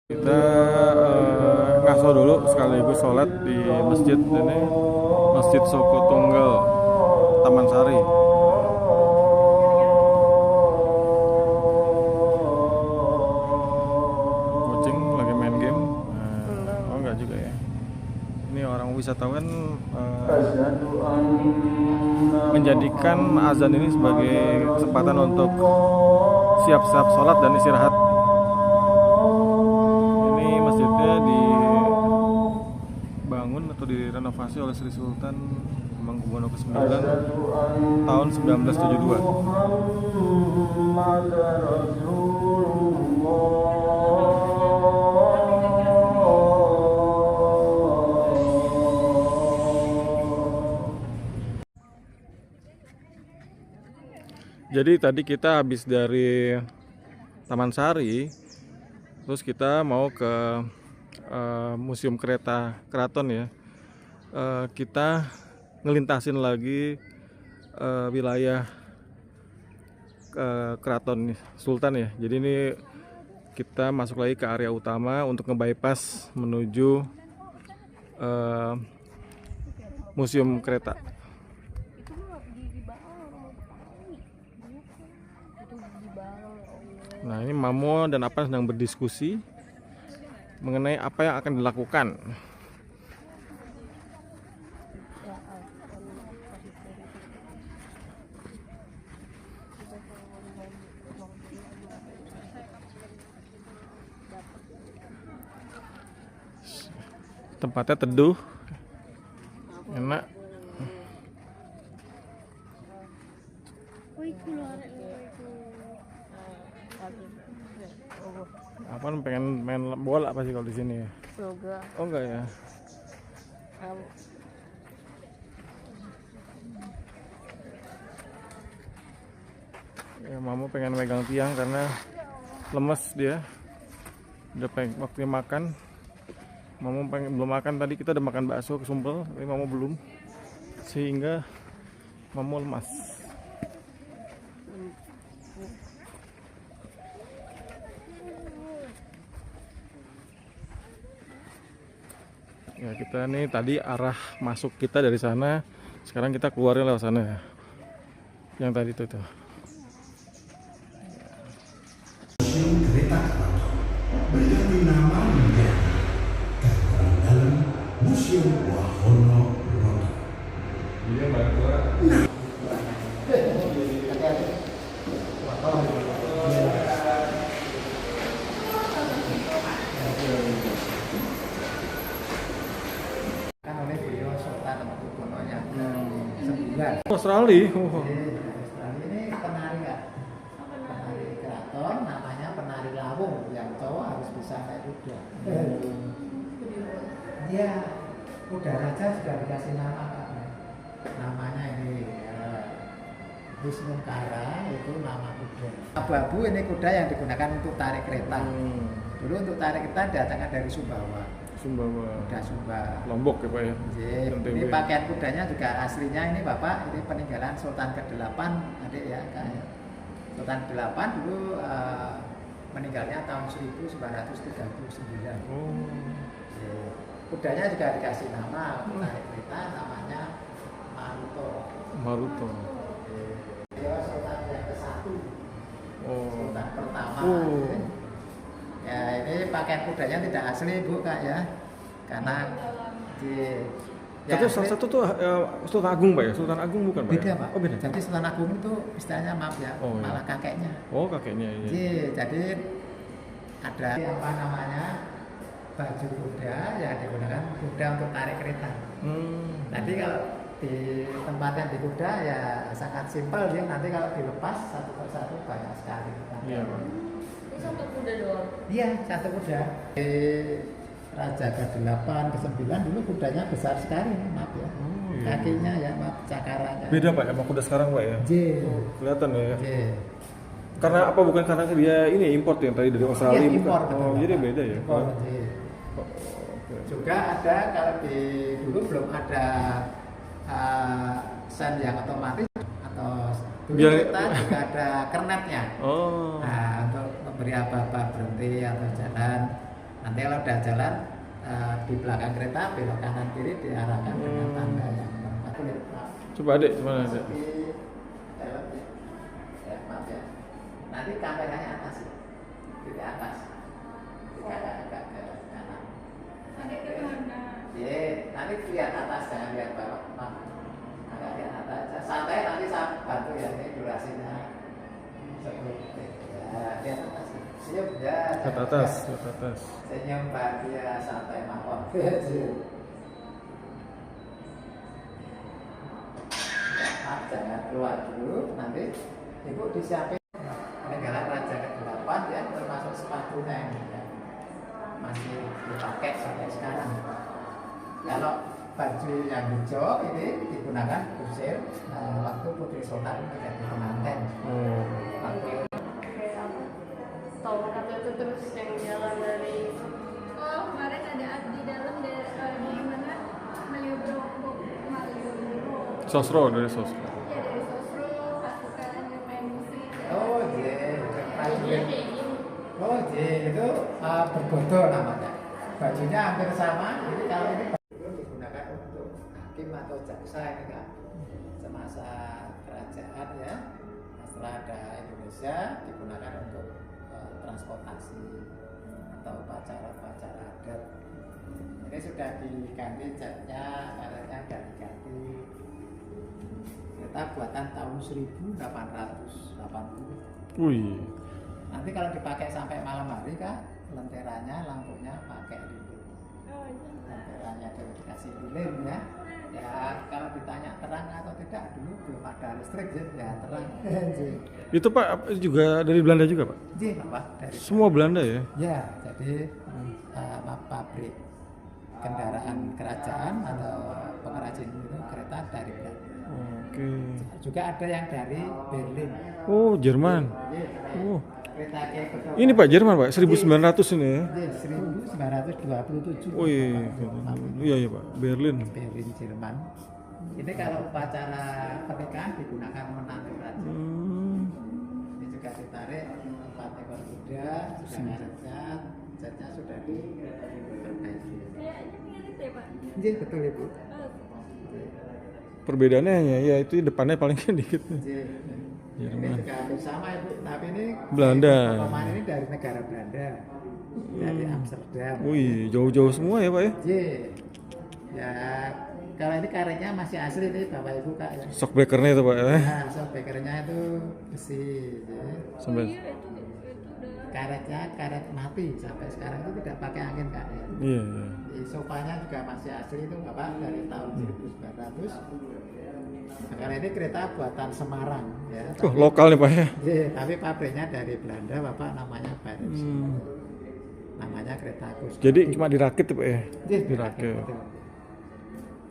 Kita ngaso dulu sekaligus sholat di masjid ini, Masjid Soko Tunggal Taman Sari. Kucing lagi main game. Oh enggak juga ya. Ini orang wisatawan menjadikan azan ini sebagai kesempatan untuk siap-siap sholat dan istirahat. Ini masjidnya dibangun atau direnovasi oleh Sri Sultan Hamengkubuwono ke-9 tahun 1972. Jadi tadi kita habis dari Taman Sari, terus kita mau ke Museum Kereta Keraton ya. Kita ngelintasin lagi wilayah Keraton Sultan ya. Jadi ini kita masuk lagi ke area utama untuk nge-bypass menuju Museum Kereta. Nah, ini Mamo dan Apan sedang berdiskusi mengenai apa yang akan dilakukan. Tempatnya teduh, enak. Apaan pengen main bola apa sih kalau di sini ya? Yoga. Oh enggak ya? Ya Mamo pengen megang tiang karena lemes dia. Udah pengen waktunya makan. Mamo pengen belum makan, tadi kita udah makan bakso kesumpel, tapi Mamo belum. Sehingga Mamo lemas. Ya kita nih tadi arah masuk kita dari sana, sekarang kita keluarnya lewat sana ya. Yang tadi tuh. Museum Kereta berganti nama menjadi Gambaran Dalam Museum Wahono Roto. Iya Mbak. Oleh beliau Sultan Hamengkubuwono yang ke-9. Australia. Ini penari kan? Penari keraton, namanya penari lawung. Yang cowok harus bisa naik kuda. Dia kuda raja sudah dikasih nama Pak. Namanya ini Wisnungkara, itu nama kuda. Abu-abu ini kuda yang digunakan untuk tarik kereta. Dulu untuk tarik kereta datangnya dari Sumbawa. Kuda Sumba. Lombok ya Pak ya. Ini pakaian kudanya juga aslinya ini Bapak, ini peninggalan Sultan ke-8 adik ya Kak. Sultan ke-8 dulu meninggalnya tahun 1939. Kudanya juga dikasih nama tarik kereta, namanya Maruto. Dia Sultan yang ke-1. Sultan pertama. Ya ini pakaian kudanya tidak asli Bu Kak ya, karena Tapi salah satu tuh Sultan Agung Pak ya, Sultan Agung bukan Pak? beda ya? Pak. Oh beda. Jadi Sultan Agung itu istilahnya maaf ya, Oh, iya. malah kakeknya. Oh kakeknya iya. Jadi ada apa namanya baju kuda yang digunakan kuda untuk tarik kereta. Nanti kalau di tempat yang di kuda ya sangat simpel ya, nanti kalau dilepas satu persatu banyak sekali. Iya. Satu kuda doang. Iya, satu kuda. Raja ke-8, ke-9 dulu kudanya besar sekali, maaf ya. Iya. Kakinya ya, maaf, cakarannya. Beda Pak sama kuda sekarang Pak ya? J. Kelihatan ya. J. Karena apa, bukan karena dia ini import yang tadi dari Australia? Iya, bukan? impor. Oh jadi beda ya? Impor, J. Juga ada kalau di dulu belum ada sen yang otomatis atau dulu kita juga ada kernetnya. Oh. Nah, untuk memberi apa-apa berhenti atau jalan. Nanti kalau udah jalan di belakang kereta belok kanan kiri diarahkan dengan tanda yang tempat. Coba adek, gimana adek? Di dalam ya, maaf ya. Nanti kameranya atas ya, di atas, agak ke kanan. Iya, nanti lihat atas, jangan lihat bawah. Maaf, agak lihat atas. Santai, nanti saya bantu ya, ini durasinya. Ya, lihat atas. Siap ya. Lihat atas, lihat atas. Senyum bahagia, santai mawon. Maaf, jangan keluar dulu. Nanti ibu disiapin peninggalan raja ke-8 ya, termasuk sepatunya ini ya. Masih dipakai sampai sekarang. Kalau baju yang hijau ini digunakan kusir waktu Putri Sultan menjadi pengantin. Waktu Tahu kata itu terus yang jalan dari Oh, kemarin ada di dalam di mana Malioboro. Sosro, dari Sosro. Ya dari Sosro, pasukan yang main musik. oh iya, iya kayak gini. oh iya itu berbodo namanya. Bajunya hampir sama. Jadi kalau ini baju digunakan untuk hakim atau jaksa ini kan semasa kerajaan ya. Setelah ada Indonesia digunakan untuk transportasi atau upacara-upacara adat. Ini sudah diganti catnya, karetnya sudah diganti. Kereta buatan tahun 1880. Wih, Nanti kalau dipakai sampai malam hari kan, lenteranya, lampunya pakai lilin. Lenteranya dikasih lilin ya. Ya kalau ditanya terang atau tidak, dulu belum ada listrik ya terang. itu Pak juga dari Belanda juga Pak? Iya Pak, dari Semua Belanda ya? ya, jadi pabrik kendaraan kerajaan atau pengrajin itu kereta dari Belanda. Oke. Juga ada yang dari Berlin. Oh, Jerman. Iya, Oh, kereta kayak betul. ini Pak Jerman Pak, 1900 ini ya? Iya, 1927. Oh iya, iya iya Pak, Berlin. Berlin Jerman. Ini kalau upacara pernikahan digunakan menantu raja. Ini juga ditarik 4 ekor kuda, sudah ngaretnya, catnya sudah diperbaiki. Kayaknya mirip ya Pak. Iya betul ibu. Perbedaannya hanya ya itu depannya paling dikit. Iya. Ini Jerman. juga hampir sama ibu, tapi ini Belanda. Pemain ini dari negara Belanda, dari Amsterdam. Wih, jauh-jauh semua ya Pak ya? Iya. Ya kalau ini karetnya masih asli nih Bapak Ibu Kak ya. Shockbreakernya itu Pak ya? Nah, shockbreakernya itu besi. Ya. Sampai Iya itu udah. Karetnya karet mati sampai sekarang itu tidak pakai angin Kak ya. iya, iya. Di sofanya juga masih asli itu Bapak dari tahun 1900. Nah, karena ini kereta buatan Semarang ya. Oh, lokal nih Pak ya? Iya, tapi pabriknya dari Belanda Bapak namanya Barus. Namanya kereta Kus. Jadi cuma dirakit ya Pak ya? Iya, dirakit. betul.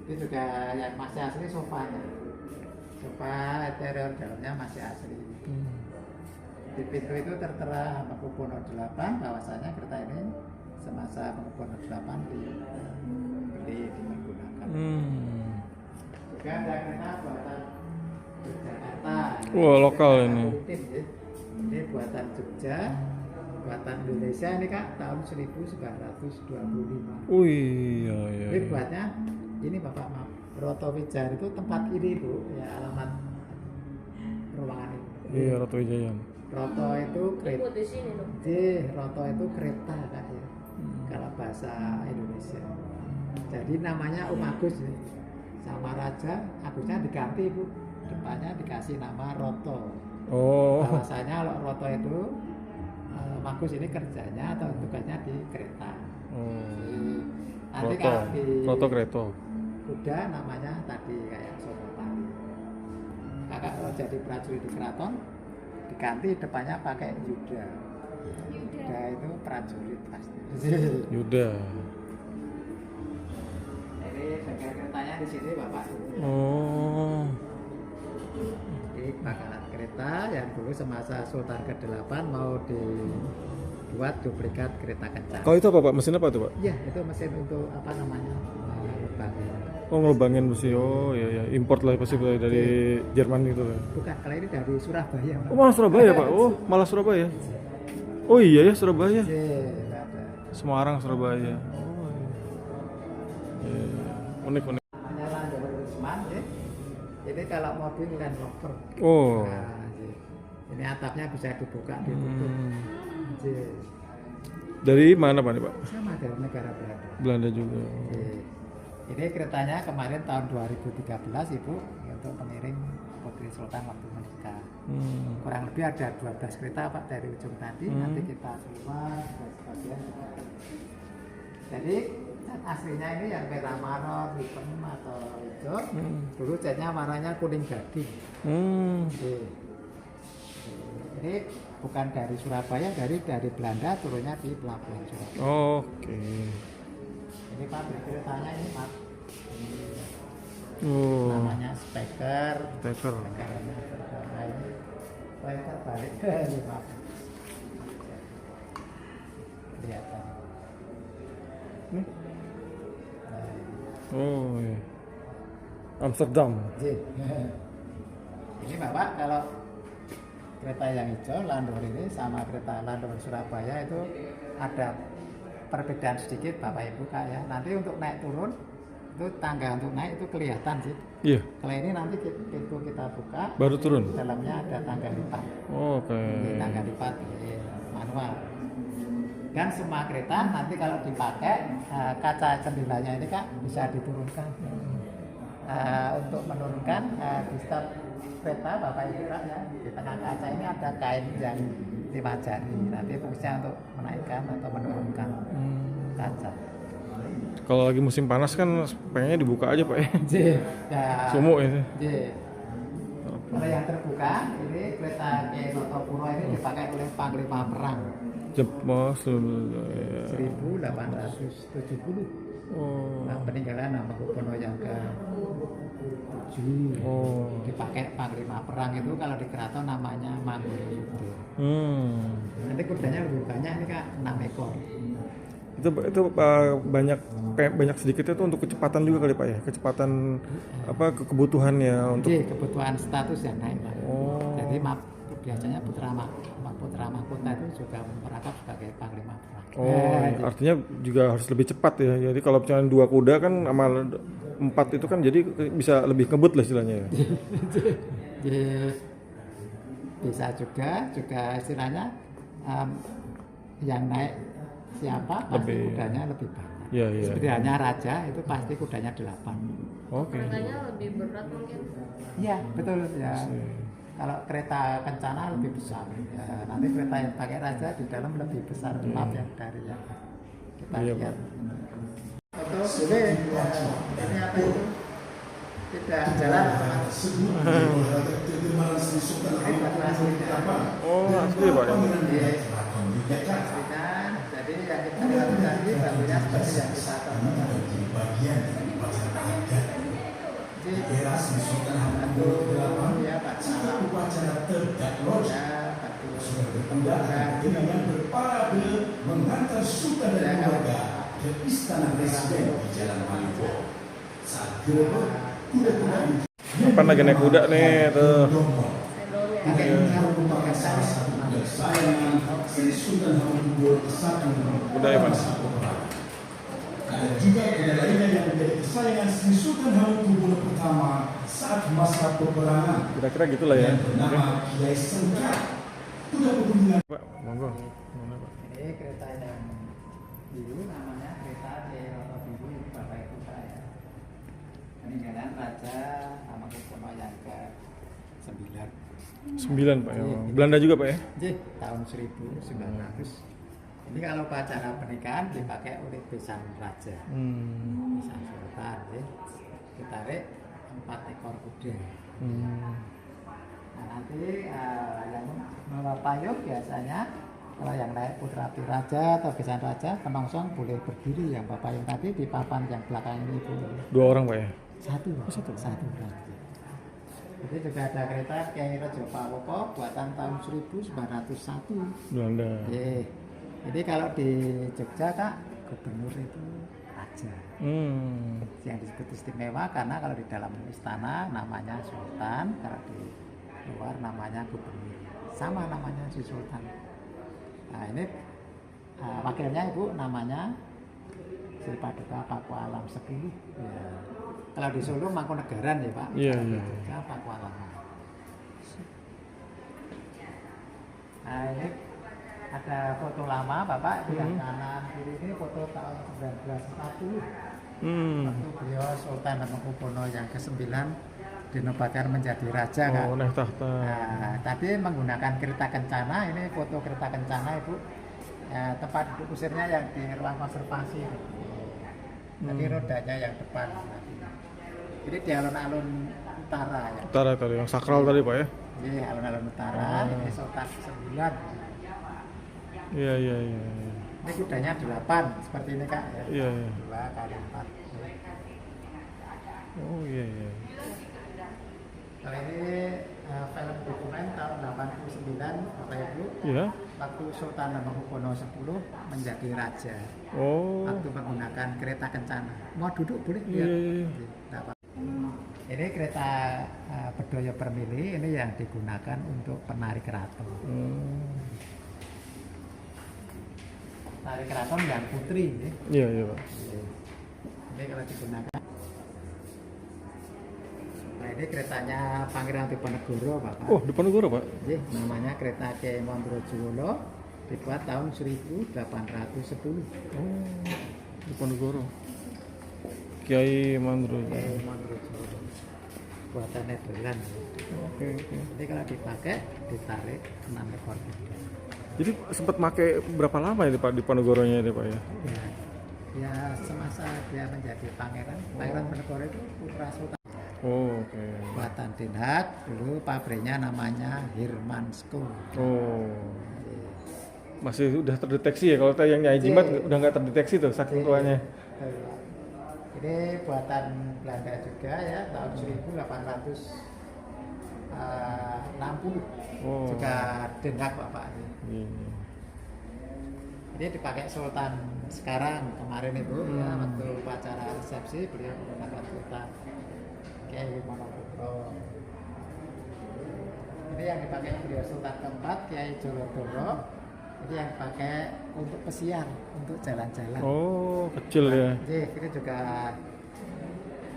Ini juga yang masih asli sofanya. Sofa interior dalamnya masih asli. Di pintu itu tertera Hamengkubuwono 8 bahwasanya kereta ini semasa Hamengkubuwono 8 dibeli dipergunakan. Juga ada kereta buatan Yogyakarta. Wah, lokal ini. Rutin, ya. Ini buatan Jogja, buatan Indonesia ini Kak tahun 1925. Wih, iya iya. Ini buatnya ini Bapak maaf, Roto Wijar itu tempat ini Bu, ya alamat ruangan ini. Iya, Ratu Wijaya. Roto itu kereta. Buat di sini dong. Roto itu kereta Kak ya. Kalau bahasa Indonesia. Jadi namanya Agus nih. Sama Raja, Agusnya diganti Bu. Depannya dikasih nama Roto. Oh, Bahwasanya kalau Roto itu Agus ini kerjanya atau tugasnya di kereta. Nanti Roto, kalau di Roto Kreto. kuda namanya tadi kayak Sonopati. Kakak kalau jadi prajurit di keraton diganti depannya pakai Yuda. Yuda itu prajurit pasti. Yuda. Jadi bengkel keretanya di sini Bapak. Oh, Ini bakalan kereta yang dulu semasa Sultan ke-8 mau dibuat duplikat kereta kencang. kalau itu apa Pak? Mesin apa tuh Pak? Iya, itu mesin untuk apa namanya? Lebangin. Oh, ngelubangin besi. Oh iya iya, import lah pasti dari Jerman gitu kan. Bukan, kalau ini dari Surabaya. Pak. Oh, malah Surabaya Pak. Oh, malah Surabaya. Oh iya ya Surabaya. Iya, ada. Semarang, Surabaya. Oh, iya. Iya. Unik. Namanya Land Rover Usman, ya. Ini kalau mobil Land Rover. Oh. Nah, ini atapnya bisa dibuka, ditutup. Ya. Dari mana Pak nih Pak? Sama dari negara Belanda. Belanda juga. Ya. Ini keretanya kemarin tahun 2013 Ibu untuk pengiring Putri Sultan waktu menikah. Kurang lebih ada 12 kereta Pak dari ujung tadi. Nanti kita keluar sebagian. Jadi cat aslinya ini yang merah maror, hitam atau hijau. Dulu catnya warnanya kuning gading. Oke. Ini bukan dari Surabaya, dari Belanda, turunnya di pelabuhan Surabaya. Oke. Ini pabrik keretanya ini Pak. Oh. Namanya Speker. Speker. Negaranya berdamai. Speker balik dari Pak. Kelihatan. Nih. Oh iya. Amsterdam. Ini Bapak kalau kereta yang hijau Land Rover ini sama kereta Land Rover Surabaya itu ada perbedaan sedikit Bapak Ibu Kak ya. Nanti untuk naik turun itu tangga untuk naik itu kelihatan sih. Iya. Kalau ini nanti pintu kita buka Baru turun. di dalamnya ada tangga lipat. Oke. Ini tangga lipat manual. Dan semua kereta nanti kalau dipakai kaca jendelanya ini Kak bisa diturunkan. Untuk menurunkan di stop kereta Bapak Ibu Kak ya, di tengah kaca ini ada kain yang 5 jari. Nanti fungsinya untuk menaikkan atau menurunkan kaca. Kalau lagi musim panas kan pengennya dibuka aja Pak ya. Ya. Sumuk itu. Kalau yang terbuka ini kereta Ki Notopuro ini dipakai oleh Panglima Perang. Jepos. 1870. Oh. Nah, peninggalan Hamengkubuwono yang ke-7 dipakai Panglima Perang itu kalau di keraton namanya Mangkunegara. Nanti kudanya lebih banyak ini Kak, 6 ekor. Itu banyak sedikitnya itu untuk kecepatan juga kali Pak ya, kecepatan apa kebutuhannya untuk kebutuhan status yang naik Pak. Jadi biasanya putra mahkota itu juga merangkap sebagai Panglima Perang. Artinya juga harus lebih cepat ya. Jadi kalau misalnya 2 kuda kan sama 4 itu kan jadi bisa lebih ngebut lah istilahnya ya. Jadi bisa juga istilahnya yang naik siapa pasti kudanya lebih banyak. Iya. Seperti hanya raja itu pasti kudanya 8. Oke. Keretanya lebih berat mungkin. Iya betul ya. Kalau kereta kencana lebih besar. Ya, nanti kereta yang pakai raja di dalam lebih besar maaf ya dari yang kita lihat. Foto boleh. Ini apa itu? Tidak jalan. Ini batu aslinya. Oh asli Pak ya. Jadi yang kita lihat tadi batunya seperti yang kita temukan. Ya batu dengan berparade mengantar sultan dan keluarga ke istana presiden di Jalan Malioboro. Saat gerbek kuda-kuda Kapan lagi naik kuda nih tuh. salah satu kesayangan Sri Sultan Hamengkubuwono ke-1 Kuda ya Pak. Ada juga kuda lainnya yang menjadi kesayangan Sri Sultan Hamengkubuwono pertama saat masa peperangan. Kira-kira gitulah ya. Yang bernama Kiai Sengkar. Kuda pegunungan. Pak, monggo. Mana Pak? Ini kereta yang biru namanya kereta Ki Notopuro Bapak Ibu saya. Peninggalan Raja Hamengkubuwono yang ke-9. 9 Pak ya. Belanda juga Pak ya. Tahun 1900. Ini kalau upacara pernikahan dipakai oleh besan raja, besan sultan. Ditarik 4 ekor kuda. Nah, nanti yang membawa payung biasanya kalau yang naik putra raja atau besan raja, penongsong boleh berdiri. Yang bawa payung tadi di papan yang belakang ini Ibu. 2 orang Pak ya. Satu berarti. Jadi juga ada kereta Kiai Rejo Pawoko buatan tahun 1901. Belanda. Jadi kalau di Jogja Kak, gubernur itu raja. Yang disebut istimewa karena kalau di dalam istana namanya sultan, kalau di luar namanya gubernur. Sama namanya si sultan. Nah ini wakilnya Ibu namanya Sri Paduka Pakualam 10. Ya. Kalau di Solo Mangkunegaran ya Pak. Iya, iya. Paduka Pakualam. Nah ini ada foto lama Bapak di yang kanan kiri ini foto tahun 1940. Waktu beliau Sultan Hamengkubuwono yang ke-9 dinobatkan menjadi raja Kak. Oh, naik tahta. Nah, tapi menggunakan kereta kencana, ini foto kereta kencana Ibu. Ya, tempat duduk kusirnya yang di ruang konservasi. Jadi rodanya yang depan. Jadi di alun-alun utara ya. Utara tadi, yang sakral tadi Pak ya? Ini alun-alun utara, ini Sultan ke-9. Iya, iya, iya. Ini kudanya 8, seperti ini Kak. Ya. Iya, iya. 2 kali 4. Oh iya, iya. Kalau ini film dokumen tahun 89 Bapak Ibu. Iya. Waktu Sultan Hamengkubuwono 10 menjadi raja. Oh. Waktu menggunakan kereta kencana. Mau duduk boleh? Iya, iya, iya. Tidak apa. Ini kereta Bedoyo Permili ini yang digunakan untuk penari keraton. Penari keraton yang putri. Ya. Iya, iya Pak. Ini kalau digunakan. Nah ini keretanya Pangeran Diponegoro Bapak. Oh, Diponegoro Pak? Ini namanya kereta Kiai Mondrojuwono, dibuat tahun 1810. Oh, Diponegoro. Kiai Mandro. Kiai Mondrojuwono. Buatan Nederland. Oke, oke. Jadi kalau dipakai, ditarik 6 ekor kuda. Jadi sempat pakai berapa lama ya Pak Diponegoronya ini Pak ya? Ya semasa dia menjadi pangeran, Pangeran Diponegoro itu putra sultan. Oh, oke. Buatan Den Haag, dulu pabriknya namanya Hirmansko. Oh. Masih udah terdeteksi ya, kalau yang Nyai Jimat udah nggak terdeteksi tuh saking tuanya. Ini buatan Belanda juga ya, tahun 1860. Oh. Juga Den Haag Bapak. Iya. Ini dipakai Sultan sekarang, kemarin itu ya, waktu upacara resepsi beliau menggunakan Sultan Kiai Monokubro. Ini yang dipakai beliau Sultan keempat Kiai Jorodoro. Ini yang dipakai untuk pesiar, untuk jalan-jalan. Oh, kecil ya. Jadi ini juga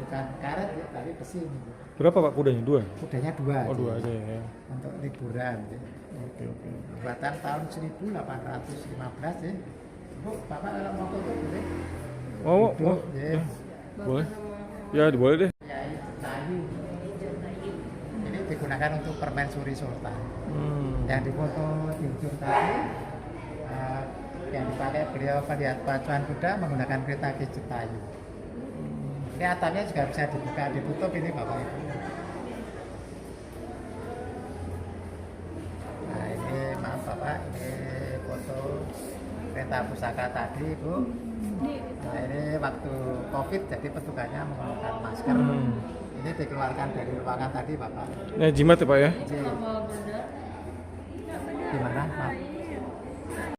bukan karet ya, tapi besi. Berapa Pak kudanya? 2? Kudanya 2. Oh, 2 aja ya. Untuk liburan. Ya. Oke, oke. Buatan tahun 1815 ya. Bu, Bapak kalau mau foto boleh? Oh, Hidup, oh, ya. ya. Boleh? Ya, boleh deh. Kiai Kayu. Ini digunakan untuk permaisuri Sultan. Yang difoto di ujung tadi, yang dipakai beliau melihat pacuan kuda menggunakan kereta Ki Cetayu. Ini atapnya juga bisa dibuka, ditutup ini Bapak Ibu. Nah ini maaf Bapak, ini foto kereta pusaka tadi Bu. Nah ini waktu COVID jadi petugasnya menggunakan masker. Ini dikeluarkan dari ruangan tadi Bapak. Nyai Jimat ya Pak ya? Di mana? Maaf.